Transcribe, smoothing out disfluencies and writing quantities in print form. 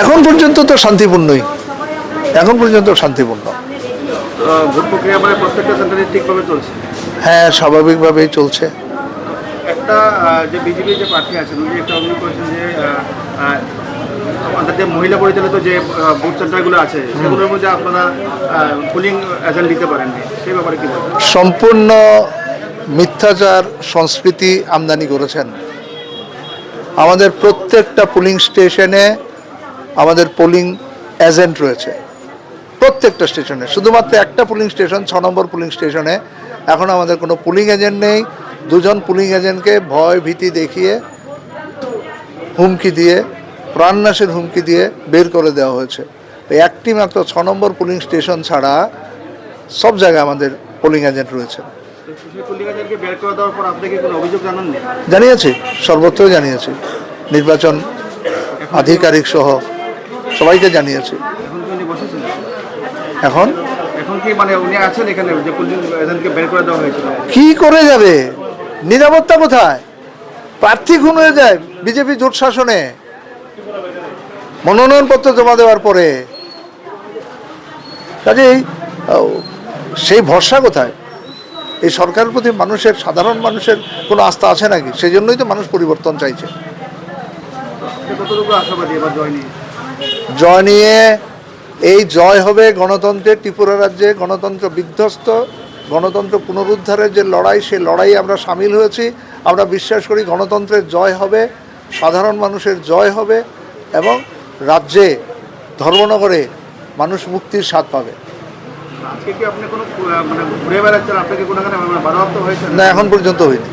এখন পর্যন্ত তো শান্তিপূর্ণই, এখন পর্যন্ত শান্তিপূর্ণ। ভোট প্রক্রিয়া মানে প্রত্যেকটা সেন্টারে ঠিকভাবে চলছে? হ্যাঁ, স্বাভাবিকভাবেই চলছে। একটা যে বিজেপি যে প্রার্থী আছেন উনি একটা অভিযোগ করেছেন যে আমাদের যে মহিলা পরিচালিত যে বুথ সেন্টারগুলো আছে সেগুলোর মধ্যে আপনারা পোলিং এজেন্ট দিতে পারেননি, সেই ব্যাপারে কি বলবেন? সম্পূর্ণ মিথ্যাচার সংস্কৃতি আমদানি করেছেন। আমাদের প্রত্যেকটা পুলিং স্টেশনে আমাদের পোলিং এজেন্ট রয়েছে, প্রত্যেকটা স্টেশনে। শুধুমাত্র একটা পুলিং স্টেশন 6 নম্বর পুলিং স্টেশনে এখন আমাদের কোনো পুলিং এজেন্ট নেই। 2 জন পুলিং এজেন্টকে ভয় ভীতি দেখিয়ে, হুমকি দিয়ে, প্রাণনাশের হুমকি দিয়ে বের করে দেওয়া হয়েছে। একটি মাত্র 6 নম্বর পুলিং স্টেশন ছাড়া সব জায়গায় আমাদের পোলিং এজেন্ট রয়েছে। সেই পুলিং এজেন্টকে বের করে দেওয়ার পর আপনি কি কোনো অভিযোগ জানাননি? জানিয়েছি, সর্বত্রই জানিয়েছি, নির্বাচন আধিকারিক সহ সবাইকে জানিয়েছি। এখন কি উনি বসেছেন? এখন এখন কি মানে উনি আছেন এখানে যে পুলিং এজেন্টকে বের করে দেওয়া হয়েছিল? কি করে যাবে? নিরাপত্তা কোথায়? প্রার্থী খুন হয়ে যায় বিজেপি জোট শাসনে, মনোনয়নপত্র জমা দেওয়ার পরে। কাজেই সেই ভরসা কোথায়? এই সরকারের প্রতি মানুষের, সাধারণ মানুষের কোনো আস্থা আছে নাকি? সেই জন্যই তো মানুষ পরিবর্তন চাইছে। কতটুকু আশাবাদী এবার জয় নিয়ে? জয় নিয়ে এই জয় হবে গণতন্ত্রের, ত্রিপুরা রাজ্যে গণতন্ত্র বিধ্বস্ত, গণতন্ত্র পুনরুদ্ধারের যে লড়াই, সেই লড়াইয়ে আমরা সামিল হয়েছি। আমরা বিশ্বাস করি গণতন্ত্রের জয় হবে, সাধারণ মানুষের জয় হবে এবং রাজ্যে, ধর্মনগরে মানুষ মুক্তির স্বাদ পাবে। আজকে কি আপনি কোনো মানে ঘুরে বেড়াচ্ছেন, আপনাকে কোনোখানে বাধাপ্রাপ্ত হয়েছে? না, এখন পর্যন্ত হয়নি।